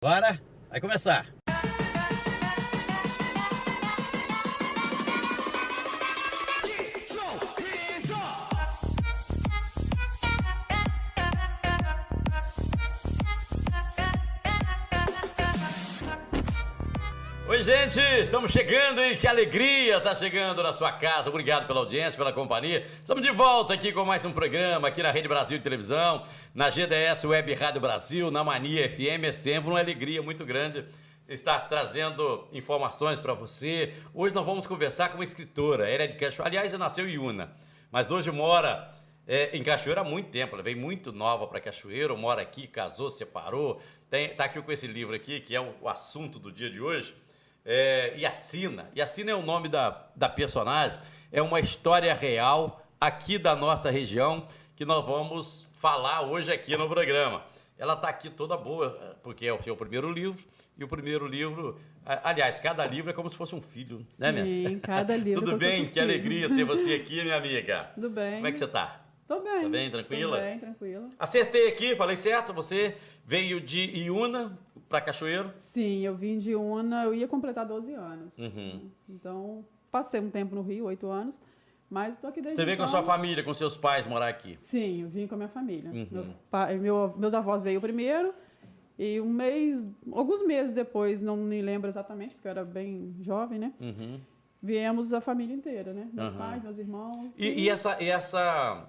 Bora, vai começar. Oi, gente, estamos chegando, hein? Que alegria tá chegando na sua casa. Obrigado pela audiência, pela companhia. Estamos de volta aqui com mais um programa aqui na Rede Brasil de Televisão, na GDS Web Rádio Brasil, na Mania FM. É sempre uma alegria muito grande estar trazendo informações para você. Hoje nós vamos conversar com uma escritora, ela é de Cachoeira. Aliás, ela nasceu em Iuna, mas hoje mora em Cachoeira há muito tempo. Ela veio muito nova para Cachoeira, mora aqui, casou, separou. Tá aqui com esse livro aqui, que é o assunto do dia de hoje. Yacina é o nome da personagem, é uma história real aqui da nossa região que nós vamos falar hoje aqui no programa. Ela está aqui toda boa, porque é o seu primeiro livro, e o primeiro livro, aliás, cada livro é como se fosse um filho, né, minha? Sim, cada livro. Tudo bem? Que alegria ter você aqui, minha amiga. Tudo bem. Como é que você está? Tô bem. Tá bem, tranquila? Tô bem, tranquila. Acertei aqui, falei certo? Você veio de Iuna para Cachoeiro? Sim, eu vim de Iuna, eu ia completar 12 anos. Uhum. Então, passei um tempo no Rio, 8 anos, mas tô aqui desde Você veio com a sua família, com seus pais morar aqui? Sim, eu vim com a minha família. Uhum. Meus avós veio primeiro, e alguns meses depois, não me lembro exatamente, porque eu era bem jovem, né? Uhum. Viemos a família inteira, né? Meus pais, meus irmãos. E essa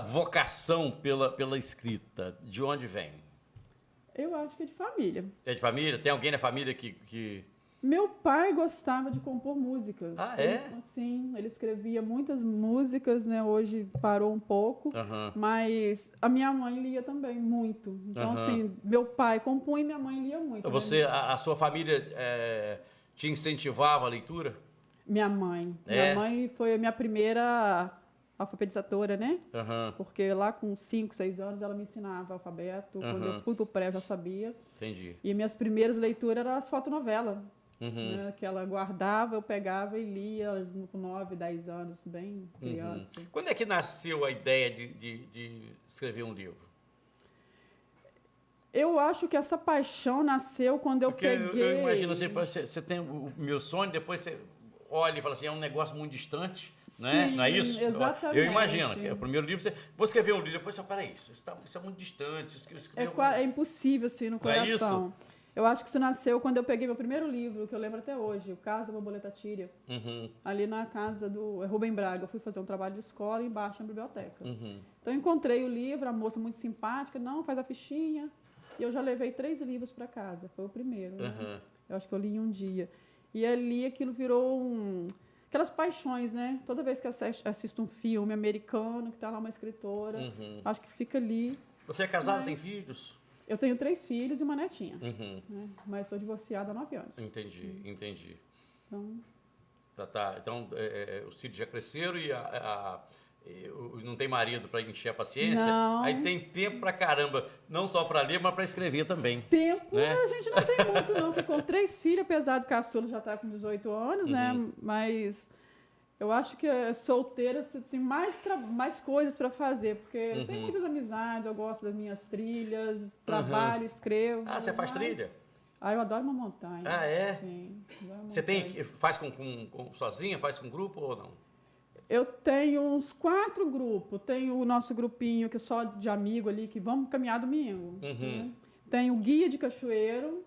vocação pela escrita, de onde vem? Eu acho que é de família. É de família? Tem alguém na família que... Meu pai gostava de compor músicas. Ah, é? Sim, ele escrevia muitas músicas, né? Hoje parou um pouco, mas a minha mãe lia também muito. Então, assim, meu pai compunha e minha mãe lia muito. Você, a sua família te incentivava a leitura? Minha mãe. Minha mãe foi a minha primeira alfabetizadora, né? Porque lá com 5, 6 anos ela me ensinava alfabeto. Quando eu fui pro pré, eu já sabia. Entendi. E minhas primeiras leituras eram as fotonovelas. Né, que ela guardava, eu pegava e lia com 9, 10 anos, bem criança. Quando é que nasceu a ideia de escrever um livro? Eu acho que essa paixão nasceu quando eu peguei... Eu imagino, você tem o meu sonho, depois você olha e fala assim, é um negócio muito distante, né? Sim, não é isso? Exatamente. Eu imagino, que é o primeiro livro, você vou escrever um livro, depois você fala, isso é muito distante. É impossível, assim, no coração. Não é isso? Eu acho que isso nasceu quando eu peguei meu primeiro livro, que eu lembro até hoje, O Casa da Borboleta Tíria, ali na casa do Rubem Braga. Eu fui fazer um trabalho de escola embaixo na biblioteca. Então eu encontrei o livro, a moça muito simpática, não, faz a fichinha. E eu já levei 3 livros para casa, foi o primeiro. Né? Eu acho que eu li em um dia. E ali aquilo virou aquelas paixões, né? Toda vez que assisto um filme americano, que está lá uma escritora, acho que fica ali. Você é casada, tem filhos? Eu tenho 3 filhos e uma netinha, né? Mas sou divorciada há 9 anos. Entendi. Então, Então os filhos já cresceram e não tem marido para encher a paciência? Não. Aí tem tempo pra caramba, não só para ler, mas para escrever também. Tempo né? A gente não tem muito, não, porque com 3 filhos, apesar do caçula já está com 18 anos, né? Mas eu acho que solteira você tem mais coisas para fazer, porque eu tenho muitas amizades, eu gosto das minhas trilhas, trabalho, escrevo. Ah, você faz trilha? Eu adoro uma montanha. Ah, é? Sim. Você faz sozinha, faz com grupo ou não? Eu tenho uns 4 grupos. Tenho o nosso grupinho que é só de amigo ali, que vamos caminhar domingo. Né? Tenho o guia de cachoeiro,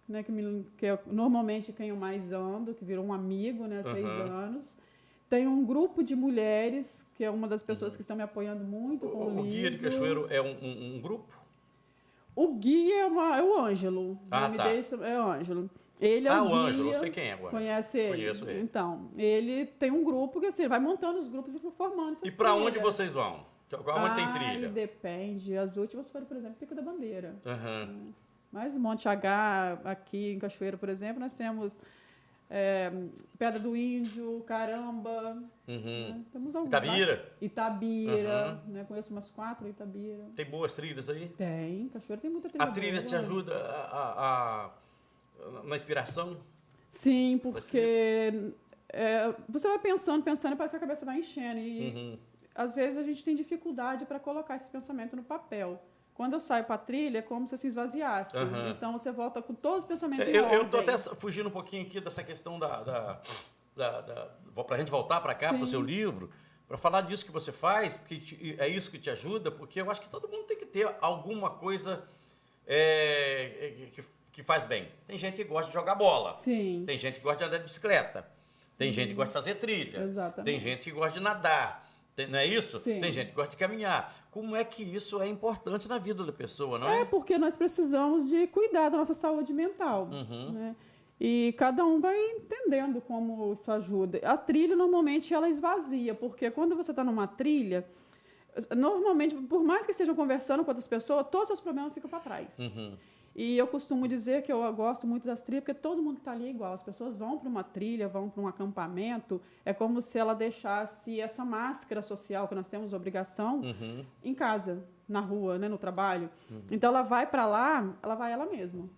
né, que é normalmente quem eu mais ando, que virou um amigo, né, há 6 anos. Tenho um grupo de mulheres, que é uma das pessoas que estão me apoiando muito com o livro. O guia de cachoeiro é um grupo? O guia é o Ângelo. Ah, o nome tá. dele é o Ângelo. Ele é o guia. O Ângelo, eu sei quem é agora. Conhece ele? Conheço ele. Então, ele tem um grupo que assim, vai montando os grupos e formando essas E para trilhas. onde vocês vão? Onde tem trilha? Depende. As últimas foram, por exemplo, Pico da Bandeira. Uhum. Mas Monte H, aqui em Cachoeiro, por exemplo, nós temos Pedra do Índio, Caramba. Né? Temos alguns. Itabira. Né? Conheço umas 4 Itabira. Tem boas trilhas aí? Tem. Cachoeiro tem muita trilha. A trilha te ajuda na inspiração? Sim, porque você vai pensando, e parece que a cabeça vai enchendo. E às vezes a gente tem dificuldade para colocar esse pensamento no papel. Quando eu saio para a trilha, é como se se esvaziasse. Então, você volta com todos os pensamentos em Eu estou ordem. até fugindo um pouquinho aqui dessa questão para a gente voltar para cá, para o seu livro, para falar disso que você faz, porque é isso que te ajuda, porque eu acho que todo mundo tem que ter alguma coisa que faz bem. Tem gente que gosta de jogar bola. Sim. Tem gente que gosta de andar de bicicleta. Tem gente que gosta de fazer trilha. Exatamente. Tem gente que gosta de nadar. Não é isso? Sim. Tem gente que gosta de caminhar. Como é que isso é importante na vida da pessoa, não é? É porque nós precisamos de cuidar da nossa saúde mental, né? E cada um vai entendendo como isso ajuda. A trilha, normalmente, ela esvazia, porque quando você está numa trilha, normalmente, por mais que estejam conversando com outras pessoas, todos os seus problemas ficam para trás. E eu costumo dizer que eu gosto muito das trilhas, porque todo mundo que está ali é igual. As pessoas vão para uma trilha, vão para um acampamento, é como se ela deixasse essa máscara social que nós temos obrigação em casa, na rua, né, no trabalho. Então, ela vai para lá, ela vai ela mesma.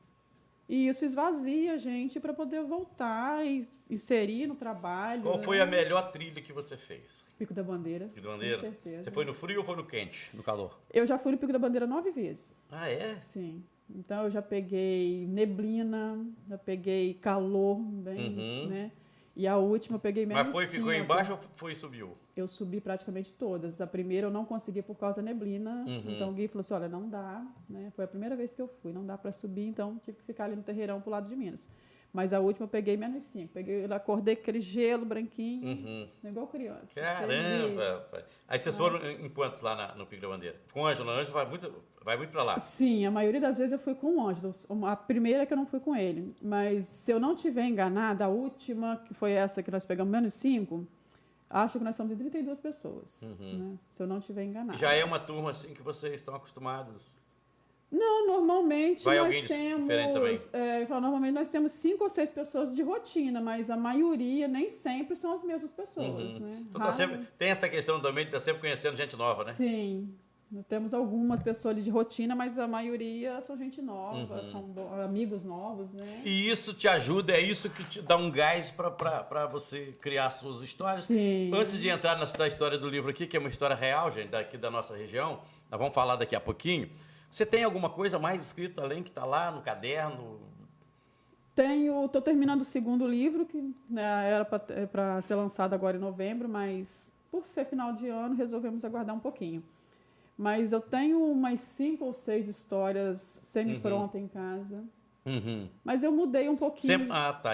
E isso esvazia a gente para poder voltar e inserir no trabalho. Qual foi a melhor trilha que você fez? Pico da Bandeira. Pico da Bandeira? Com certeza. Você foi no frio ou foi no quente, no calor? Eu já fui no Pico da Bandeira 9 vezes. Ah, é? Sim. Então, eu já peguei neblina, já peguei calor, bem, né? E a última eu peguei menos Mas ficou embaixo ou foi e subiu? Eu subi praticamente todas. A primeira eu não consegui por causa da neblina. Então o Gui falou assim, olha, não dá, né? Foi a primeira vez que eu fui, não dá para subir, então tive que ficar ali no terreirão pro lado de Minas. Mas a última eu peguei menos 5. Eu acordei com aquele gelo branquinho, igual criança. Caramba! Feliz. Aí vocês foram em quantos lá no Pico da Bandeira? Com o Ângelo? O Ângelo vai muito para lá. Sim, a maioria das vezes eu fui com o Ângelo. A primeira é que eu não fui com ele. Mas se eu não estiver enganada, a última, que foi essa que nós pegamos menos 5, acho que nós somos de 32 pessoas. Né? Se eu não estiver enganada. Já é uma turma assim que vocês estão acostumados? Não, normalmente vai nós temos. Normalmente nós temos 5 ou 6 pessoas de rotina, mas a maioria nem sempre são as mesmas pessoas. Né? Então tem essa questão também de estar sempre conhecendo gente nova, né? Sim. Temos algumas pessoas ali de rotina, mas a maioria são gente nova, são amigos novos, né? E isso te ajuda, é isso que te dá um gás para você criar suas histórias? Sim. Antes de entrar na história do livro aqui, que é uma história real, gente, daqui da nossa região, nós vamos falar daqui a pouquinho. Você tem alguma coisa mais escrita além que está lá no caderno? Estou terminando o segundo livro, que né, era para ser lançado agora em novembro, mas por ser final de ano, resolvemos aguardar um pouquinho. Mas eu tenho umas 5 ou 6 histórias semi-prontas em casa. Mas eu mudei um pouquinho.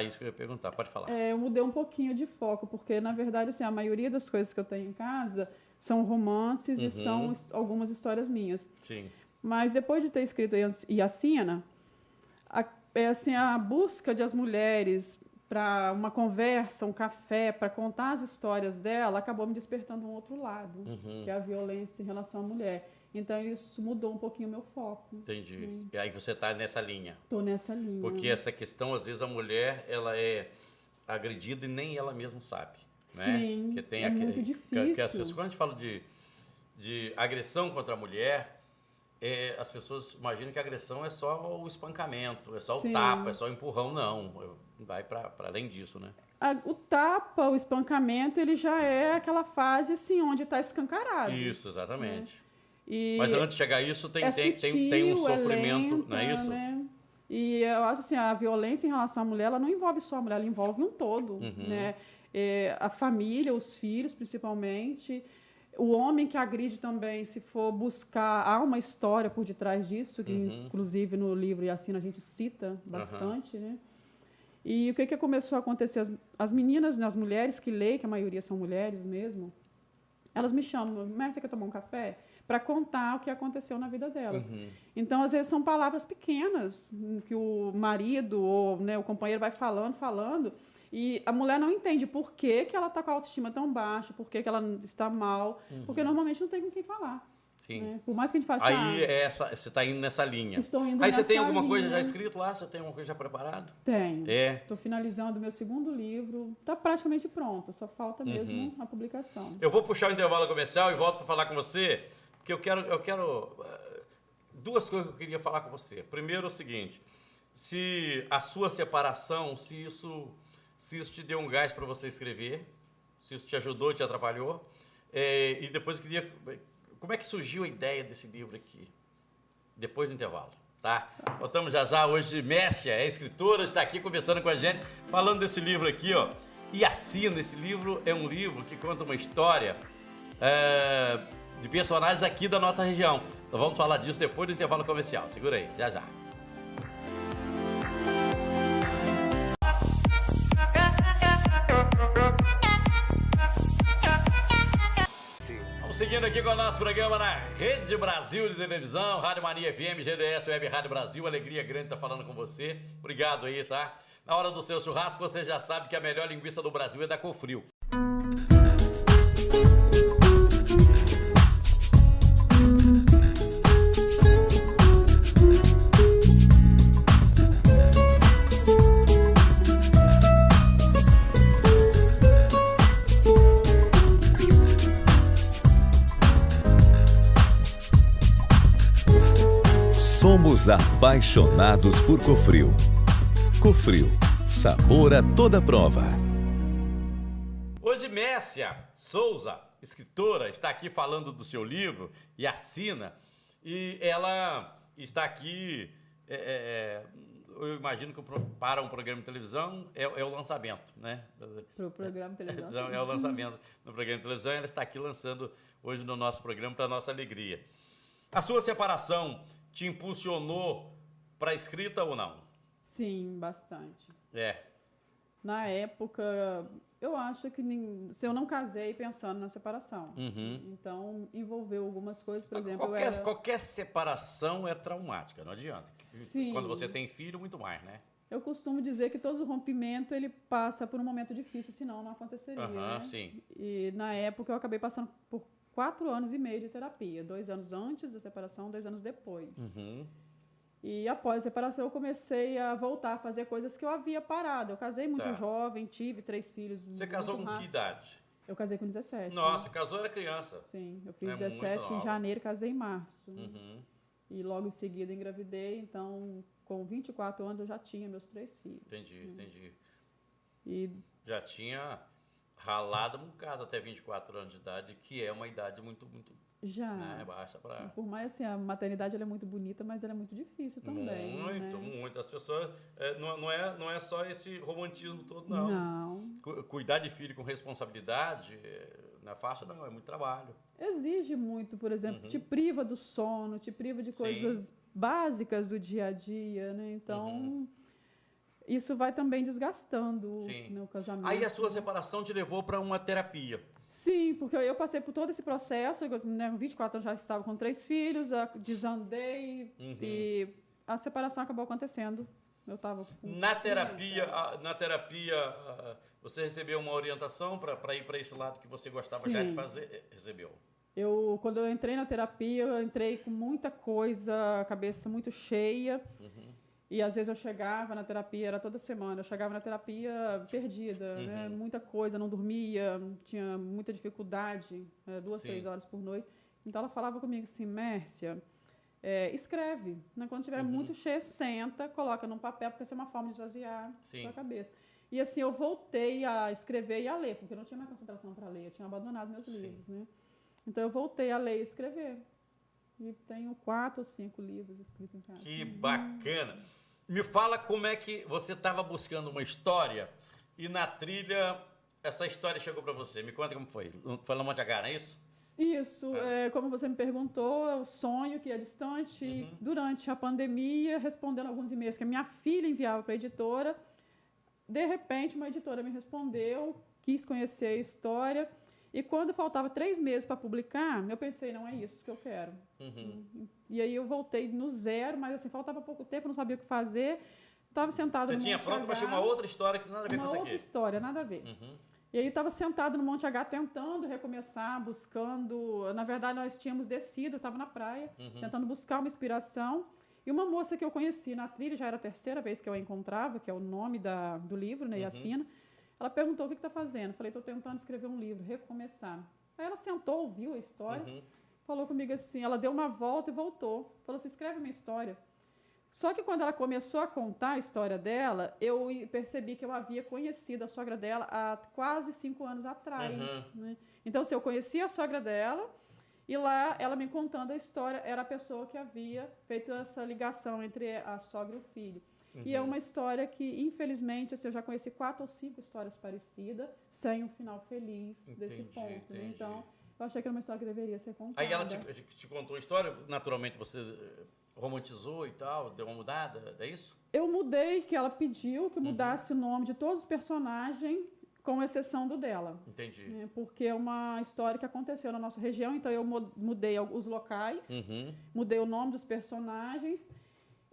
Isso que eu ia perguntar, pode falar. Eu mudei um pouquinho de foco, porque, na verdade, assim, a maioria das coisas que eu tenho em casa são romances e são algumas histórias minhas. Sim. Mas depois de ter escrito Iacina, a busca de as mulheres para uma conversa, um café, para contar as histórias dela, acabou me despertando um outro lado, que é a violência em relação à mulher. Então, isso mudou um pouquinho o meu foco. Entendi. E aí você está nessa linha. Estou nessa linha. Porque essa questão, às vezes, a mulher ela é agredida e nem ela mesma sabe. Né? Sim, que tem muito difícil. Quando a gente fala de agressão contra a mulher, as pessoas imaginam que a agressão é só o espancamento, é só o tapa, é só o empurrão. Não, vai para além disso, né? O tapa, o espancamento, ele já é aquela fase assim, onde está escancarado. Isso, exatamente. Mas antes de chegar a isso, tem um sofrimento, lenta, não é isso? Né? E eu acho assim, a violência em relação à mulher, ela não envolve só a mulher, ela envolve um todo, né? A família, os filhos, principalmente. O homem que agride também, se for buscar, há uma história por detrás disso, que inclusive no livro Iacina a gente cita bastante, né? E o que começou a acontecer? As meninas, né, as mulheres que leem, que a maioria são mulheres mesmo, elas me chamam, mas você quer tomar um café? Para contar o que aconteceu na vida delas. Então, às vezes, são palavras pequenas que o marido ou né, o companheiro vai falando, e a mulher não entende por que ela está com a autoestima tão baixa, por que ela está mal, porque normalmente não tem com quem falar. Sim. Né? Por mais que a gente faça... Aí você está indo nessa linha. Estou indo Aí nessa você tem alguma linha. coisa já escrito lá? Você tem alguma coisa já preparada? Tenho. Estou finalizando o meu segundo livro. Está praticamente pronto, só falta mesmo a publicação. Eu vou puxar o intervalo comercial e volto para falar com você, porque eu quero duas coisas que eu queria falar com você. Primeiro é o seguinte, se a sua separação, se isso te deu um gás para você escrever, se isso te ajudou, te atrapalhou, e depois eu queria... Como é que surgiu a ideia desse livro aqui? depois do intervalo, tá? Voltamos já já. Hoje, Mércia é escritora, está aqui conversando com a gente, falando desse livro aqui, ó. E Assina, esse livro é um livro que conta uma história de personagens aqui da nossa região. Então vamos falar disso depois do intervalo comercial. Segura aí, já já. Seguindo aqui com o nosso programa na Rede Brasil de Televisão, Rádio Mania FM, GDS, Web Rádio Brasil, alegria grande estar falando com você. Obrigado aí, tá? Na hora do seu churrasco, você já sabe que a melhor linguiça do Brasil é da Cofrio. Somos apaixonados por Cofrio. Cofrio, sabor a toda prova. Hoje, Mércia Souza, escritora, está aqui falando do seu livro e Assina. E ela está aqui, eu imagino que para um programa de televisão é o lançamento, né? Para o programa de televisão. É o lançamento do programa de televisão. Ela está aqui lançando hoje no nosso programa, para nossa alegria. A sua separação te impulsionou para a escrita ou não? Sim, bastante. É. Na época, eu acho que se eu não casei pensando na separação. Então, envolveu algumas coisas, por exemplo... Qualquer separação é traumática, não adianta. Sim. Quando você tem filho, muito mais, né? Eu costumo dizer que todo rompimento, ele passa por um momento difícil, senão não aconteceria, né? Sim. E na época, eu acabei passando por 4 anos e meio de terapia. 2 anos antes da separação, 2 anos depois. E após a separação, eu comecei a voltar a fazer coisas que eu havia parado. Eu casei muito jovem, tive 3 filhos. Você casou com que idade? Eu casei com 17. Nossa, casou era criança. Sim, eu fiz 17 em janeiro, casei em março. E logo em seguida engravidei, então com 24 anos eu já tinha meus 3 filhos. Entendi. E já tinha ralado um bocado até 24 anos de idade, que é uma idade muito já. Né, baixa para... Por mais assim, a maternidade ela é muito bonita, mas ela é muito difícil também. Muito. As pessoas... não é só esse romantismo todo, não. Não. Cuidar de filho com responsabilidade não é fácil, não. É muito trabalho. Exige muito, por exemplo, te priva do sono, te priva de coisas básicas do dia a dia, né? Então... Isso vai também desgastando o casamento. Aí a sua separação te levou para uma terapia. Sim, porque eu passei por todo esse processo, né, com 24 anos já estava com 3 filhos, desandei e a separação acabou acontecendo. Eu estava na terapia, você recebeu uma orientação para ir para esse lado que você gostava já de fazer? Recebeu. Quando eu entrei na terapia, eu entrei com muita coisa, a cabeça muito cheia. E às vezes eu chegava na terapia, era toda semana, eu chegava na terapia perdida, né? Muita coisa, não dormia, tinha muita dificuldade, 2, 3 horas por noite. Então ela falava comigo assim, Mércia, escreve, né? Quando estiver muito cheia, senta, coloca num papel, porque essa é uma forma de esvaziar a sua cabeça. E assim, eu voltei a escrever e a ler, porque eu não tinha mais concentração para ler, eu tinha abandonado meus livros, né? Então eu voltei a ler e escrever. E tenho 4 ou 5 livros escritos em casa. Que bacana! Me fala como é que você estava buscando uma história e na trilha essa história chegou para você. Me conta como foi. Foi no Monte H, não é isso? Isso. Como você me perguntou, é o sonho que é distante. Durante a pandemia, respondendo alguns e-mails que a minha filha enviava para a editora, de repente uma editora me respondeu, quis conhecer a história. E quando faltava 3 meses para publicar, eu pensei, não é isso que eu quero. E aí eu voltei no zero, mas assim, faltava pouco tempo, não sabia o que fazer. Estava sentada no Monte H. Você tinha pronto, mas tinha uma outra história que nada a ver com essa aqui. Uma outra história, nada a ver. E aí estava sentada no Monte H tentando recomeçar, buscando... Na verdade, nós tínhamos descido, eu estava na praia, tentando buscar uma inspiração. E uma moça que eu conheci na trilha, já era a 3ª vez que eu a encontrava, que é o nome do livro, né, Assina. Ela perguntou o que está fazendo. Eu falei, estou tentando escrever um livro, recomeçar. Aí ela sentou, ouviu a história, falou comigo assim, ela deu uma volta e voltou. Falou assim, escreve uma história. Só que quando ela começou a contar a história dela, eu percebi que eu havia conhecido a sogra dela há quase 5 anos atrás. Né? Então, eu conhecia a sogra dela E lá, ela me contando a história, era a pessoa que havia feito essa ligação entre a sogra e o filho. E é uma história que, infelizmente, assim, eu já conheci 4 ou 5 histórias parecidas, sem um final feliz desse ponto. Né? Então, eu achei que era uma história que deveria ser contada. Aí ela te contou a história, naturalmente você romantizou e tal, deu uma mudada, é isso? Eu mudei, que ela pediu que mudasse o nome de todos os personagens, com exceção do dela. Entendi. Né? Porque é uma história que aconteceu na nossa região, então eu mudei os locais, mudei o nome dos personagens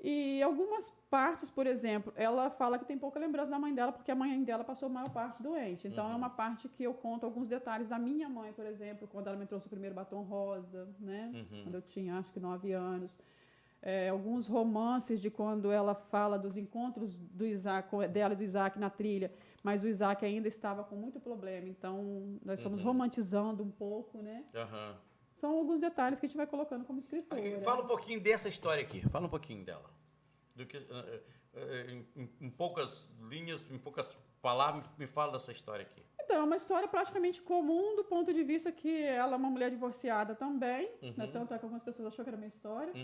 e algumas partes, por exemplo, ela fala que tem pouca lembrança da mãe dela, porque a mãe dela passou a maior parte doente. Então é uma parte que eu conto alguns detalhes da minha mãe, por exemplo, quando ela me trouxe o primeiro batom rosa, né? Quando eu tinha, acho que 9 anos. Alguns romances de quando ela fala dos encontros do Isaac, dela e do Isaac na trilha, mas o Isaac ainda estava com muito problema, então nós estamos romantizando um pouco, né? São alguns detalhes que a gente vai colocando como escritora. Fala um pouquinho dessa história aqui, fala um pouquinho dela. Do que, em poucas linhas, em poucas palavras, me fala dessa história aqui. Então, é uma história praticamente comum do ponto de vista que ela é uma mulher divorciada também, né? Tanto é que algumas pessoas achou que era minha história.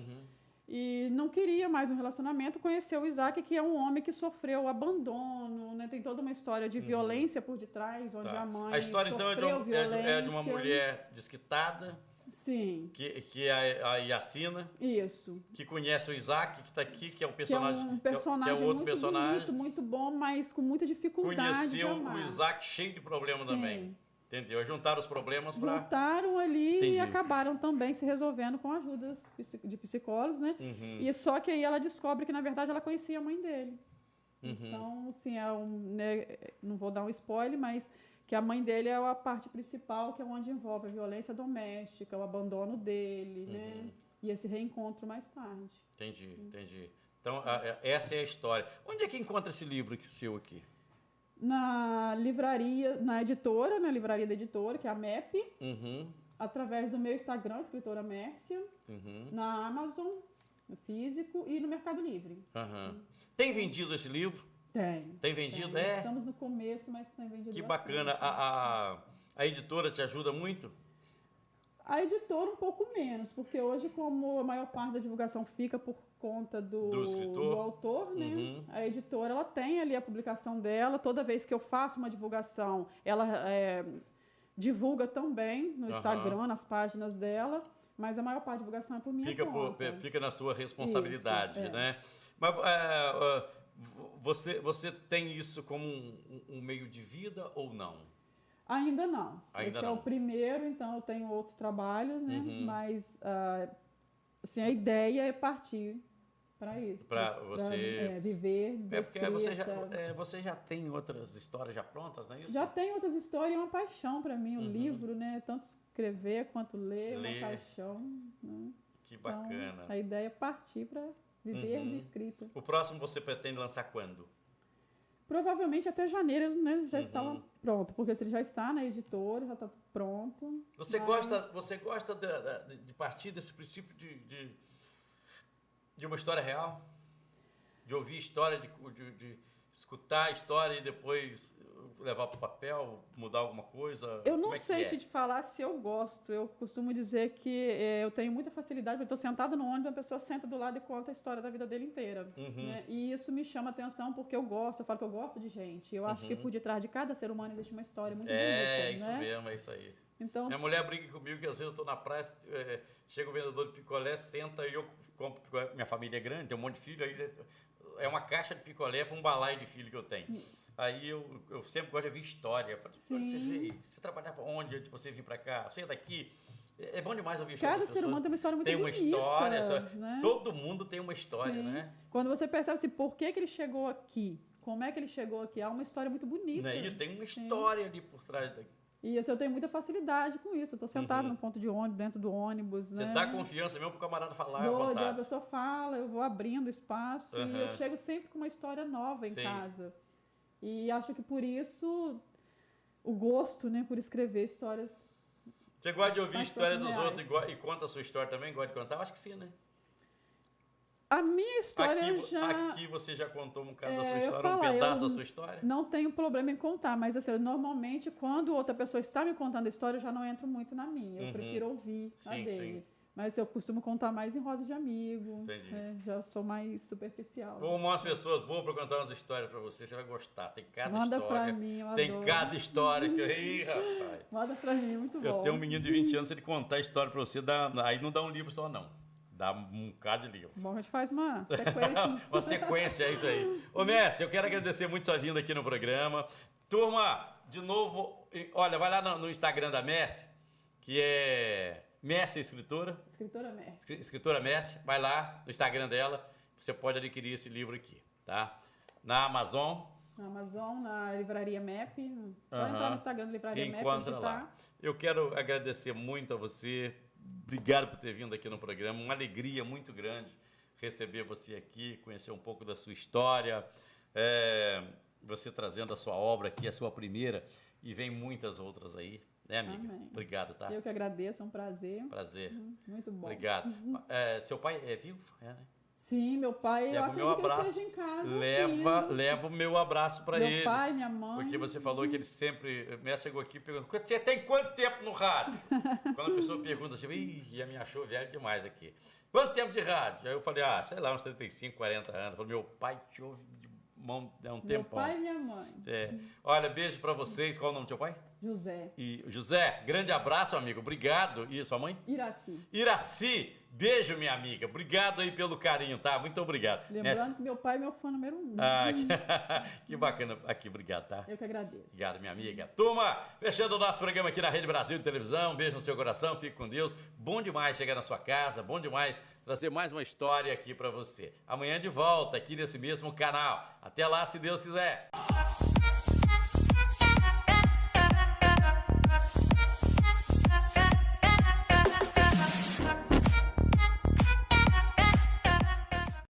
E não queria mais um relacionamento, conheceu o Isaac, que é um homem que sofreu abandono, né? Tem toda uma história de violência por detrás, onde a mãe a história, então, é de uma mulher desquitada. Sim. Que é a Yacina. Isso. Que conhece o Isaac, que está aqui, que é o personagem. Que é um personagem que é outro muito personagem. bonito, muito bom, mas com muita dificuldade. Conheceu de amar. o Isaac cheio de problema também. Entendeu? Juntaram os problemas para... Juntaram ali e acabaram também se resolvendo com ajudas de psicólogos, né? E só que aí ela descobre que, na verdade, ela conhecia a mãe dele. Então, assim, né, não vou dar um spoiler, mas que a mãe dele é a parte principal, que é onde envolve a violência doméstica, o abandono dele, né? E esse reencontro mais tarde. Entendi. Então, essa é a história. Onde é que encontra esse livro seu aqui? Na livraria, na editora, na livraria da editora, que é a MEP, através do meu Instagram, escritora Mércia, na Amazon, no físico e no Mercado Livre. Tem vendido esse livro? Tem vendido? Tem. Estamos no começo, mas tem vendido Que bastante. bacana. A editora te ajuda muito? A editora um pouco menos, porque hoje, como a maior parte da divulgação fica por conta do autor, né? A editora, ela tem ali a publicação dela. Toda vez que eu faço uma divulgação, ela divulga também no Instagram, nas páginas dela, mas a maior parte da divulgação é por minha conta. Fica na sua responsabilidade, isso, né? Mas você tem isso como um meio de vida ou não? Ainda não. Ainda Esse não. é o primeiro, então eu tenho outros trabalhos, né? Mas assim, a ideia é partir para isso. Para você viver da porque escrita. você já tem outras histórias já prontas, não é isso? Já tem outras histórias, é uma paixão para mim. O livro, né? Tanto escrever quanto ler, é uma paixão. Né? Que bacana. Então, a ideia é partir para viver de escrita. O próximo você pretende lançar quando? Provavelmente até janeiro, né, já está lá pronto, porque se ele já está na editora, já está pronto. Você gosta de partir desse princípio de uma história real? De ouvir história, de escutar a história e depois levar para o papel, mudar alguma coisa? Eu não sei te falar se eu gosto. Eu costumo dizer que eu tenho muita facilidade, eu estou sentada no ônibus, a pessoa senta do lado e conta a história da vida dele inteira. Né? E isso me chama atenção porque eu falo que eu gosto de gente. Eu acho que por detrás de cada ser humano existe uma história muito bonita. É, isso né? mesmo, é isso aí. Então, minha mulher briga comigo que às vezes eu estou na praia, chega o vendedor de picolé, senta e eu compro picolé. Minha família é grande, tem um monte de filho, aí é uma caixa de picolé para um balaio de filho que eu tenho. Aí eu sempre gosto de ouvir história. Quando você veio, você trabalhar para onde? Antes de você vir para cá? Você é daqui? É bom demais ouvir história. Cada ser humano tem uma história muito bonita. Tem uma história. Né? Todo mundo tem uma história, né? Quando você percebe assim, por que ele chegou aqui? Como é que ele chegou aqui? Há uma história muito bonita. Não é isso? Tem uma história ali por trás daqui. E eu tenho muita facilidade com isso. Eu estou sentada no ponto de ônibus, dentro do ônibus. Você dá confiança mesmo para o camarada falar à vontade. vontade. A pessoa fala, eu vou abrindo espaço e eu chego sempre com uma história nova em casa. E acho que por isso o gosto, né, por escrever histórias. Você gosta de ouvir a história dos outros e conta a sua história também? Gosta de contar? Eu acho que sim, né? A minha história Aqui você já contou um bocado da sua história, um pedaço da sua história? Não tenho problema em contar, mas assim, normalmente quando outra pessoa está me contando a história, eu já não entro muito na minha. Eu prefiro ouvir a dele. Sim. Mas eu costumo contar mais em roda de amigo. Entendi. Já sou mais superficial. Vou arrumar umas pessoas boas para contar umas histórias para você, você vai gostar. Tem cada Manda história. Pra mim, eu tem adoro. cada história que Ih, rapaz. Manda pra mim, muito bom. Eu tenho um menino de 20 anos, se ele contar a história para você, aí não dá um livro só, não. Dá um bocado de livro. Bom, a gente faz uma sequência. Uma sequência, é isso aí. Ô, Messi, eu quero agradecer muito sua vinda aqui no programa. Turma, de novo, olha, vai lá no Instagram da Messi, que é Messi Escritora. Escritora Messi. Escritora Messi, vai lá no Instagram dela, você pode adquirir esse livro aqui, tá? Na Amazon. Na Amazon, na Livraria MAP. Só entrar no Instagram da Livraria MAP. Encontra lá. Eu quero agradecer muito a você. Obrigado por ter vindo aqui no programa. Uma alegria muito grande receber você aqui, conhecer um pouco da sua história, você trazendo a sua obra aqui, a sua primeira, e vem muitas outras aí, né, amiga? Amém. Obrigado, tá? Eu que agradeço, é um prazer. Prazer. Muito bom. Obrigado. Seu pai é vivo? Né? Sim, meu pai, eu acredito que ele esteja em casa. Leva o meu abraço para ele. Meu pai, minha mãe. Porque você falou que ele sempre... O Messi chegou aqui e perguntou, você tem quanto tempo no rádio? Quando a pessoa pergunta assim, já me achou velho demais aqui. Quanto tempo de rádio? Aí eu falei, sei lá, uns 35, 40 anos. Eu falei, meu pai te ouve há um tempão. Meu pai e minha mãe. Olha, beijo para vocês. Qual o nome do seu pai? José. E José, grande abraço, amigo. Obrigado. E sua mãe? Iraci. Iraci, beijo, minha amiga. Obrigado aí pelo carinho, tá? Muito obrigado. Lembrando que meu pai é meu fã número 1. Que bacana. Aqui, obrigado, tá? Eu que agradeço. Obrigado, minha amiga. Turma, fechando o nosso programa aqui na Rede Brasil de Televisão. Um beijo no seu coração, fique com Deus. Bom demais chegar na sua casa, bom demais trazer mais uma história aqui pra você. Amanhã de volta, aqui nesse mesmo canal. Até lá, se Deus quiser.